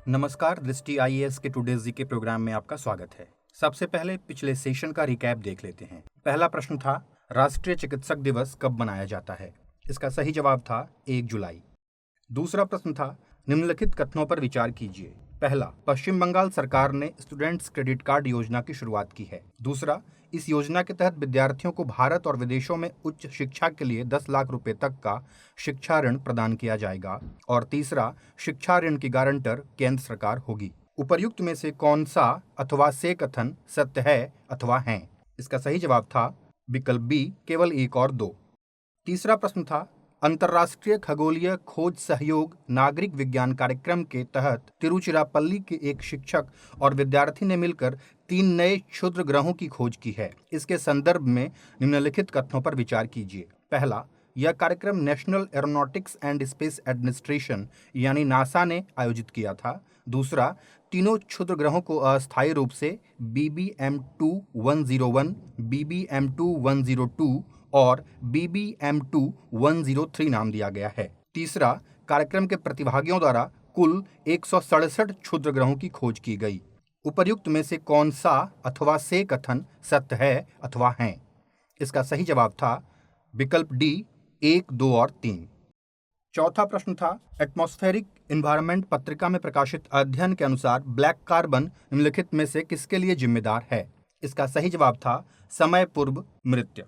नमस्कार, दृष्टि आईएएस के टुडेज जी के प्रोग्राम में आपका स्वागत है। सबसे पहले पिछले सेशन का रिकैप देख लेते हैं। पहला प्रश्न था, राष्ट्रीय चिकित्सक दिवस कब मनाया जाता है? इसका सही जवाब था 1 जुलाई। दूसरा प्रश्न था, निम्नलिखित कथनों पर विचार कीजिए। पहला, पश्चिम बंगाल सरकार ने स्टूडेंट्स क्रेडिट कार्ड योजना की शुरुआत की है। दूसरा, इस योजना के तहत विद्यार्थियों को भारत और विदेशों में उच्च शिक्षा के लिए 10 लाख रुपए तक का शिक्षा ऋण प्रदान किया जाएगा। और तीसरा, शिक्षा ऋण की गारंटर केंद्र सरकार होगी। उपर्युक्त में से कौन सा अथवा से कथन सत्य है अथवा हैं? इसका सही जवाब था विकल्प बी, केवल 1 और 2। तीसरा प्रश्न था, अंतर्राष्ट्रीय खगोलीय खोज सहयोग नागरिक विज्ञान कार्यक्रम के तहत तिरुचिरापल्ली के एक शिक्षक और विद्यार्थी ने मिलकर 3 नए क्षुद्र ग्रहों की खोज की है। इसके संदर्भ में निम्नलिखित कथनों पर विचार कीजिए। पहला, यह कार्यक्रम national aeronautics and space administration यानी नासा ने आयोजित किया था। दूसरा, तीनों क्षुद्र ग्रहों को अस्थायी रूप से BBM2101, BBM2102 और BBM2103 नाम दिया गया है। तीसरा, कार्यक्रम के प्रतिभागियों द्वारा कुल 167 क्षुद्र ग्रहों की खोज की गई। उपर्युक्त में से कौन सा अथवा से कथन सत्य है अथवा हैं? इसका सही जवाब था विकल्प डी, 1, 2 और 3। चौथा प्रश्न था, एटमॉस्फेरिक एनवायरनमेंट पत्रिका में प्रकाशित अध्ययन के अनुसार ब्लैक कार्बन निम्नलिखित में से किसके लिए जिम्मेदार है? इसका सही जवाब था समय पूर्व मृत्यु।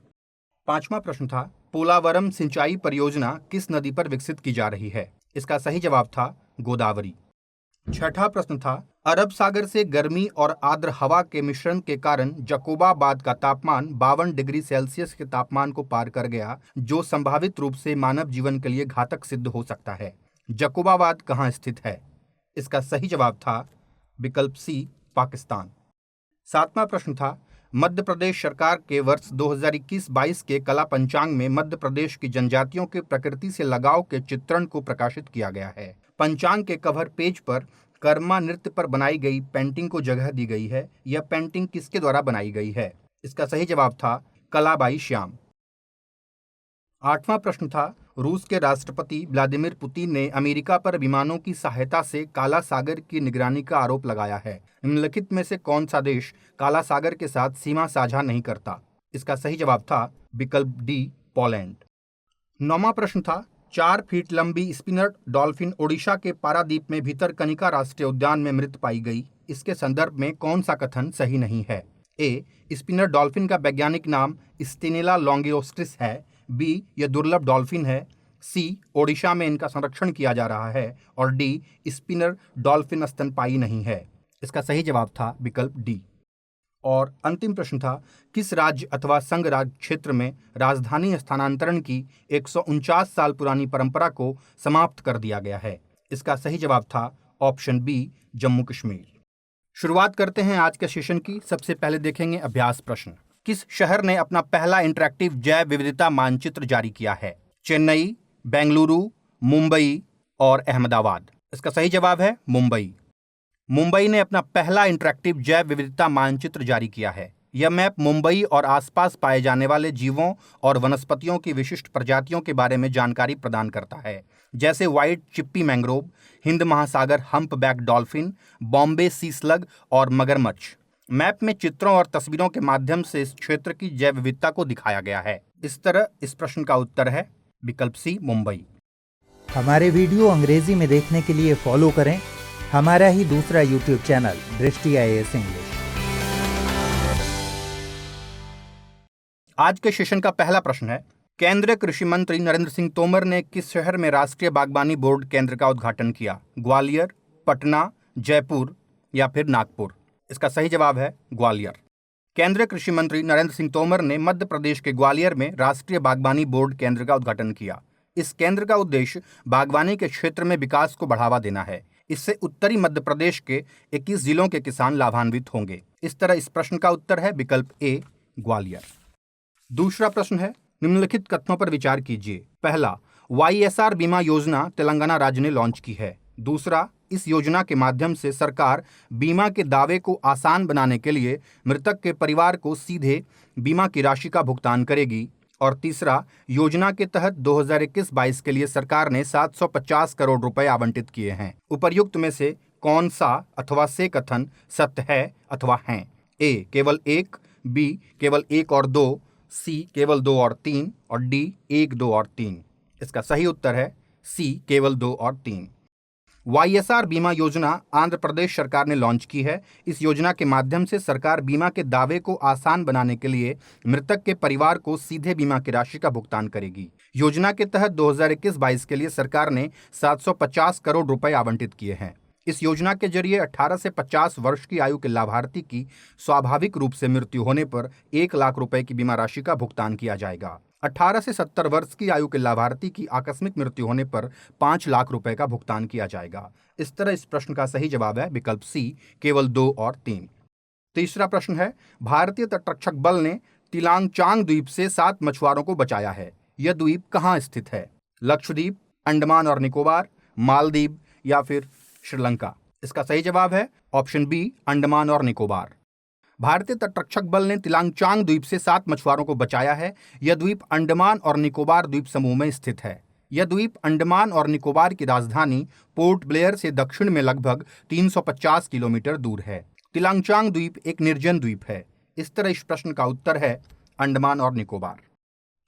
पांचवा प्रश्न था, पोलावरम सिंचाई परियोजना किस नदी पर विकसित की जा रही है? इसका सही जवाब था गोदावरी। छठा प्रश्न था, अरब सागर से गर्मी और आर्द्र हवा के मिश्रण के कारण जकोबाबाद का तापमान 52 डिग्री सेल्सियस के तापमान को पार कर गया, जो संभावित रूप से मानव जीवन के लिए घातक सिद्ध हो सकता है। जकोबाबाद कहाँ स्थित है? इसका सही जवाब था विकल्प सी, पाकिस्तान। सातवां प्रश्न था, मध्य प्रदेश सरकार के वर्ष 2021-22 के कला पंचांग में मध्य प्रदेश की जनजातियों के प्रकृति से लगाव के चित्रण को प्रकाशित किया गया है। पंचांग के कवर पेज पर कर्मा नृत्य पर बनाई गई पेंटिंग को जगह दी गई है। यह पेंटिंग किसके द्वारा बनाई गई है? इसका सही जवाब था कलाबाई श्याम। आठवां प्रश्न था, रूस के राष्ट्रपति व्लादिमीर पुतिन ने अमेरिका पर विमानों की सहायता से काला सागर की निगरानी का आरोप लगाया है। निम्नलिखित में से कौन सा देश काला सागर के साथ सीमा साझा नहीं करता? इसका सही जवाब था विकल्प डी, पोलैंड। नौवां प्रश्न था, 4 फीट लंबी स्पिनर डॉल्फिन ओडिशा के पारादीप में भितरकनिका राष्ट्रीय उद्यान में मृत पाई गई। इसके संदर्भ में कौन सा कथन सही नहीं है? ए, स्पिनर डॉल्फिन का वैज्ञानिक नाम स्टेनेला लॉन्गियोस्ट्रिस है। बी, यह दुर्लभ डॉल्फिन है। सी, ओडिशा में इनका संरक्षण किया जा रहा है। और डी, स्पिनर डॉल्फिन स्तनपायी नहीं है। इसका सही जवाब था विकल्प डी। और अंतिम प्रश्न था, किस राज्य अथवा संघ राज्य क्षेत्र में राजधानी स्थानांतरण की 149 साल पुरानी परंपरा को समाप्त कर दिया गया है? इसका सही जवाब था ऑप्शन बी, जम्मू कश्मीर। शुरुआत करते हैं आज के सेशन की। सबसे पहले देखेंगे अभ्यास प्रश्न। किस शहर ने अपना पहला इंटरैक्टिव जैव विविधता मानचित्र जारी किया है? चेन्नई, बेंगलुरु, मुंबई और अहमदाबाद। इसका सही जवाब है मुंबई। मुंबई ने अपना पहला इंटरैक्टिव जैव विविधता मानचित्र जारी किया है। यह मैप मुंबई और आसपास पाए जाने वाले जीवों और वनस्पतियों की विशिष्ट प्रजातियों के बारे में जानकारी प्रदान करता है, जैसे व्हाइट चिप्पी मैंग्रोव, हिंद महासागर हम्पबैक डॉल्फिन, बॉम्बे सी स्लग और मगरमच्छ। मैप में चित्रों और तस्वीरों के माध्यम से इस क्षेत्र की जैव विविधता को दिखाया गया है। इस तरह इस प्रश्न का उत्तर है विकल्प सी, मुंबई। हमारे वीडियो अंग्रेजी में देखने के लिए फॉलो करें हमारा ही दूसरा यूट्यूब चैनल दृष्टि आईएएस इंग्लिश। आज के सेशन का पहला प्रश्न है, केंद्रीय कृषि मंत्री नरेंद्र सिंह तोमर ने किस शहर में राष्ट्रीय बागवानी बोर्ड केंद्र का उद्घाटन किया? ग्वालियर, पटना, जयपुर या फिर नागपुर? इसका सही जवाब है ग्वालियर। केंद्रीय कृषि मंत्री नरेंद्र सिंह तोमर ने मध्य प्रदेश के ग्वालियर में राष्ट्रीय बागवानी बोर्ड केंद्र का उद्घाटन किया। इस केंद्र का उद्देश्य बागवानी के क्षेत्र में विकास को बढ़ावा देना है। इससे उत्तरी मध्य प्रदेश के 21 जिलों के किसान लाभान्वित होंगे। इस तरह इस प्रश्न का उत्तर है विकल्प ए, ग्वालियर। दूसरा प्रश्न है, निम्नलिखित कथनों पर विचार कीजिए। पहला, YSR बीमा योजना तेलंगाना राज्य ने लॉन्च की है। दूसरा, इस योजना के माध्यम से सरकार बीमा के दावे को आसान बनाने के लिए मृतक के परिवार को सीधे बीमा की राशि का भुगतान करेगी। और तीसरा, योजना के तहत 2021-22 के लिए सरकार ने 750 करोड़ रुपए आवंटित किए हैं। उपर्युक्त में से कौन सा अथवा से कथन सत्य है अथवा हैं? ए केवल एक, बी केवल एक और दो, सी केवल दो और तीन और डी एक, दो और तीन। इसका सही उत्तर है सी केवल दो और तीन। YSR बीमा योजना आंध्र प्रदेश सरकार ने लॉन्च की है। इस योजना के माध्यम से सरकार बीमा के दावे को आसान बनाने के लिए मृतक के परिवार को सीधे बीमा की राशि का भुगतान करेगी। योजना के तहत 2021-22 के लिए सरकार ने 750 करोड़ रुपए आवंटित किए हैं। इस योजना के जरिए 18 से 50 वर्ष की आयु के लाभार्थी की स्वाभाविक रूप से मृत्यु होने पर 1 लाख रुपए की बीमा राशि का भुगतान किया जाएगा। 18 से 70 वर्ष की आयु के लाभार्थी की आकस्मिक मृत्यु होने पर 5 लाख रुपए का भुगतान किया जाएगा। इस तरह इस प्रश्न का सही जवाब है विकल्प सी केवल 2 और 3। तीसरा प्रश्न है, भारतीय तटरक्षक बल ने तिलांगचांग द्वीप से 7 मछुआरों को बचाया है। यह द्वीप कहाँ स्थित है? लक्षद्वीप, अंडमान और निकोबार, मालदीव या फिर श्रीलंका? इसका सही जवाब है ऑप्शन बी अंडमान और निकोबार। भारतीय तटरक्षक बल ने तिलांगचांग द्वीप से 7 मछुआरों को बचाया है। यह द्वीप अंडमान और निकोबार द्वीप समूह में स्थित है। यह द्वीप अंडमान और निकोबार की राजधानी पोर्ट ब्लेयर से दक्षिण में लगभग 350 किलोमीटर दूर है। तिलांगचांग द्वीप एक निर्जन द्वीप है। इस तरह इस प्रश्न का उत्तर है अंडमान और निकोबार।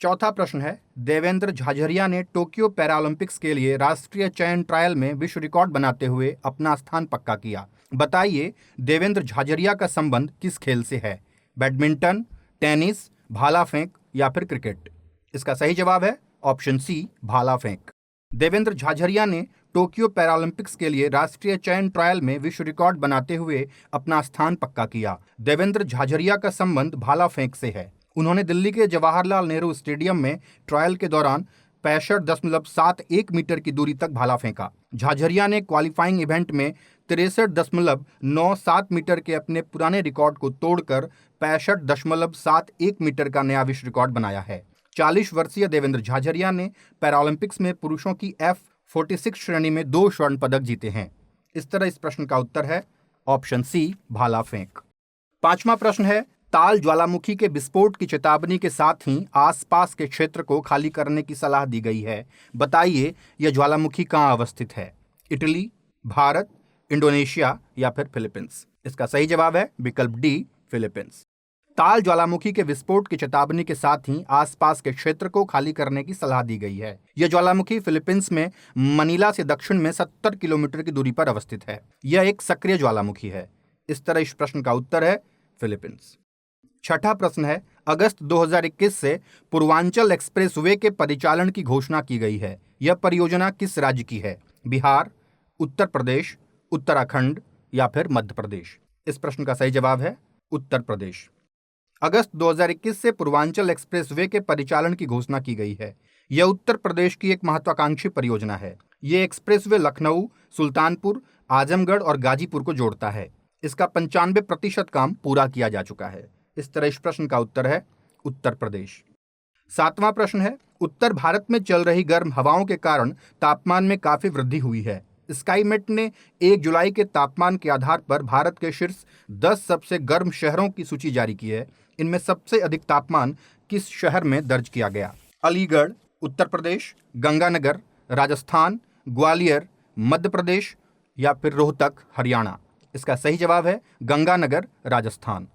चौथा प्रश्न है, देवेंद्र झाझरिया ने टोक्यो पैरालंपिक्स के लिए राष्ट्रीय चयन ट्रायल में विश्व रिकॉर्ड बनाते हुए अपना स्थान पक्का किया। बताइए देवेंद्र झाझरिया का संबंध किस खेल से है? बैडमिंटन, टेनिस, भाला फेंक या फिर क्रिकेट? इसका सही जवाब है ऑप्शन सी भाला फेंक। देवेंद्र झाझरिया ने टोक्यो पैरालंपिक्स के लिए राष्ट्रीय चयन ट्रायल में विश्व रिकॉर्ड बनाते हुए अपना स्थान पक्का किया। देवेंद्र झाझरिया का संबंध भाला फेंक से है। उन्होंने दिल्ली के जवाहरलाल नेहरू स्टेडियम में ट्रायल के दौरान 65.71 मीटर की दूरी तक भाला फेंका। झाझरिया ने क्वालिफाइंग इवेंट में 63.97 मीटर के अपने पुराने रिकॉर्ड को तोड़कर 65.71 मीटर का नया विश्व रिकॉर्ड बनाया है। 40 वर्षीय देवेंद्र झाझरिया ने पैरालंपिक्स में पुरुषों की F46 श्रेणी में 2 स्वर्ण पदक जीते हैं। इस तरह इस प्रश्न का उत्तर है ऑप्शन सी भाला फेंक। पांचवा प्रश्न है, ताल ज्वालामुखी के विस्फोट की चेतावनी के साथ ही आसपास के क्षेत्र को खाली करने की सलाह दी गई है। बताइए यह ज्वालामुखी कहाँ अवस्थित है? इटली, भारत, इंडोनेशिया या फिर फिलीपींस? इसका सही जवाब है विकल्प डी फिलीपींस। ताल ज्वालामुखी के विस्फोट की चेतावनी के साथ ही आसपास के क्षेत्र को खाली करने की सलाह दी गई है। यह ज्वालामुखी फिलीपींस में मनीला से दक्षिण में 70 किलोमीटर की दूरी पर अवस्थित है। यह एक सक्रिय ज्वालामुखी है। इस तरह इस प्रश्न का उत्तर है फिलीपींस। छठा प्रश्न है, अगस्त 2021 से पूर्वांचल एक्सप्रेसवे के परिचालन की घोषणा की गई है। यह परियोजना किस राज्य की है? बिहार, उत्तर प्रदेश, उत्तराखंड या फिर मध्य प्रदेश? इस प्रश्न का सही जवाब है उत्तर प्रदेश। अगस्त 2021 से पूर्वांचल एक्सप्रेसवे के परिचालन की घोषणा की गई है। यह उत्तर प्रदेश की एक महत्वाकांक्षी परियोजना है। यह एक्सप्रेसवे लखनऊ, सुल्तानपुर, आजमगढ़ और गाजीपुर को जोड़ता है। इसका 95% काम पूरा किया जा चुका है। इस तरह इस प्रश्न का उत्तर है उत्तर प्रदेश। सातवां प्रश्न है, उत्तर भारत में चल रही गर्म हवाओं के कारण तापमान में काफी वृद्धि हुई है। स्काईमेट ने 1 जुलाई के तापमान के आधार पर भारत के शीर्ष 10 सबसे गर्म शहरों की सूची जारी की है। इनमें सबसे अधिक तापमान किस शहर में दर्ज किया गया? अलीगढ़, उत्तर प्रदेश, गंगानगर, राजस्थान, ग्वालियर, मध्य प्रदेश या फिर रोहतक, हरियाणा? इसका सही जवाब है गंगानगर, राजस्थान।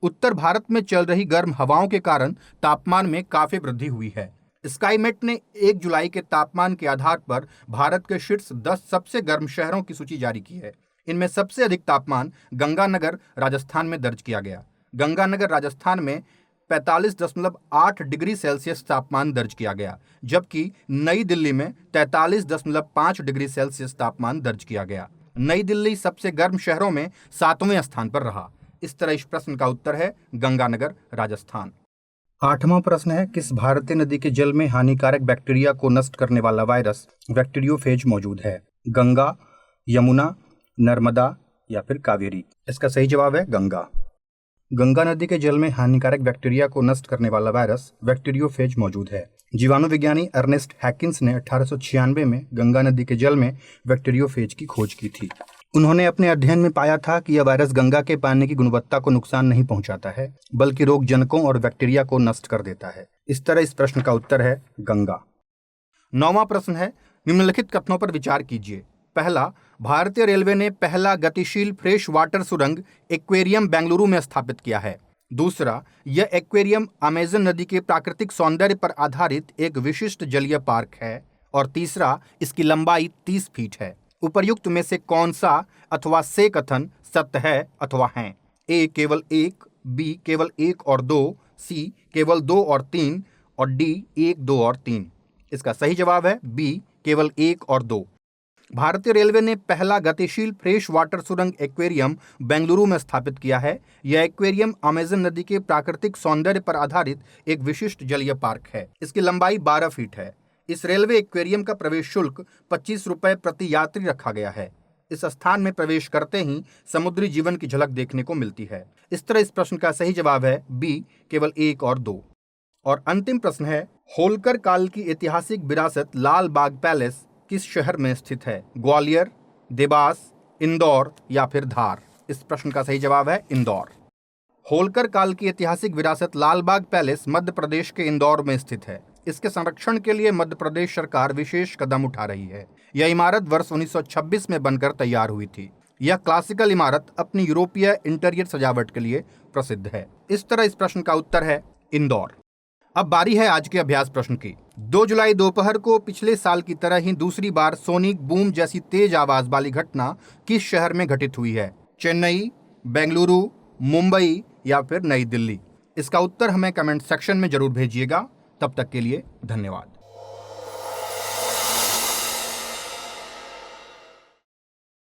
उत्तर भारत में चल रही गर्म हवाओं के कारण तापमान में काफी वृद्धि हुई है। स्काईमेट ने 1 जुलाई के तापमान के आधार पर भारत के शीर्ष 10 सबसे गर्म शहरों की सूची जारी की है। इनमें सबसे अधिक तापमान गंगानगर, राजस्थान में दर्ज किया गया। गंगानगर, राजस्थान में 45.8 डिग्री सेल्सियस तापमान दर्ज किया गया, जबकि नई दिल्ली में 43.5 डिग्री सेल्सियस तापमान दर्ज किया गया। नई दिल्ली सबसे गर्म शहरों में 7वें स्थान पर रहा। इस तरह इस प्रश्न का उत्तर है गंगानगर, राजस्थान। आठवां प्रश्न है, किस भारतीय नदी के जल में हानिकारक बैक्टीरिया को नष्ट करने वाला वायरस बैक्टीरियोफेज मौजूद है? गंगा, यमुना, नर्मदा या फिर कावेरी? इसका सही जवाब है गंगा। गंगा नदी के जल में हानिकारक बैक्टीरिया को नष्ट करने वाला वायरस बैक्टीरियोफेज मौजूद है। जीवाणु विज्ञानी अर्नेस्ट हैकिंस ने 1896 में गंगा नदी के जल में बैक्टीरियोफेज की खोज की थी। उन्होंने अपने अध्ययन में पाया था कि यह वायरस गंगा के पानी की गुणवत्ता को नुकसान नहीं पहुंचाता है, बल्कि रोगजनकों और बैक्टीरिया को नष्ट कर देता है। इस तरह इस प्रश्न का उत्तर है गंगा। 9वां प्रश्न है, निम्नलिखित कथनों पर विचार कीजिए। पहला, भारतीय रेलवे ने पहला गतिशील फ्रेश वाटर सुरंग एक्वेरियम बेंगलुरु में स्थापित किया है। दूसरा, यह एक्वेरियम अमेजन नदी के प्राकृतिक सौंदर्य पर आधारित एक विशिष्ट जलीय पार्क है। और तीसरा, इसकी लंबाई 30 फीट है। उपर्युक्त में से कौन सा अथवा से कथन सत्य है अथवा है? ए केवल 1, बी केवल 1 और 2, सी केवल 2 और 3 और डी 1, 2 और 3। इसका सही जवाब है बी केवल 1 और 2। भारतीय रेलवे ने पहला गतिशील फ्रेश वाटर सुरंग एक्वेरियम बेंगलुरु में स्थापित किया है। यह एक्वेरियम अमेजन नदी के प्राकृतिक सौंदर्य पर आधारित एक विशिष्ट जलीय पार्क है। इसकी लंबाई 12 फीट है। इस रेलवे एक्वेरियम का प्रवेश शुल्क 25 रुपए प्रति यात्री रखा गया है। इस स्थान में प्रवेश करते ही समुद्री जीवन की झलक देखने को मिलती है। इस तरह इस प्रश्न का सही जवाब है बी केवल 1 और 2। और अंतिम प्रश्न है, होलकर काल की ऐतिहासिक विरासत लाल बाग पैलेस किस शहर में स्थित है? ग्वालियर, देवास, इंदौर या फिर धार? इस प्रश्न का सही जवाब है इंदौर। होलकर काल की ऐतिहासिक विरासत लाल बाग पैलेस मध्य प्रदेश के इंदौर में स्थित है। इसके संरक्षण के लिए मध्य प्रदेश सरकार विशेष कदम उठा रही है। यह इमारत वर्ष 1926 में बनकर तैयार हुई थी। यह क्लासिकल इमारत अपनी यूरोपीय इंटीरियर सजावट के लिए प्रसिद्ध है। इस तरह इस प्रश्न का उत्तर है इंदौर। अब बारी है आज के अभ्यास प्रश्न की। 2 जुलाई दोपहर को पिछले साल की तरह ही दूसरी बार सोनिक बूम जैसी तेज आवाज वाली घटना किस शहर में घटित हुई है? चेन्नई, बेंगलुरु, मुंबई या फिर नई दिल्ली? इसका उत्तर हमें कमेंट सेक्शन में जरूर भेजिएगा। तब तक के लिए धन्यवाद।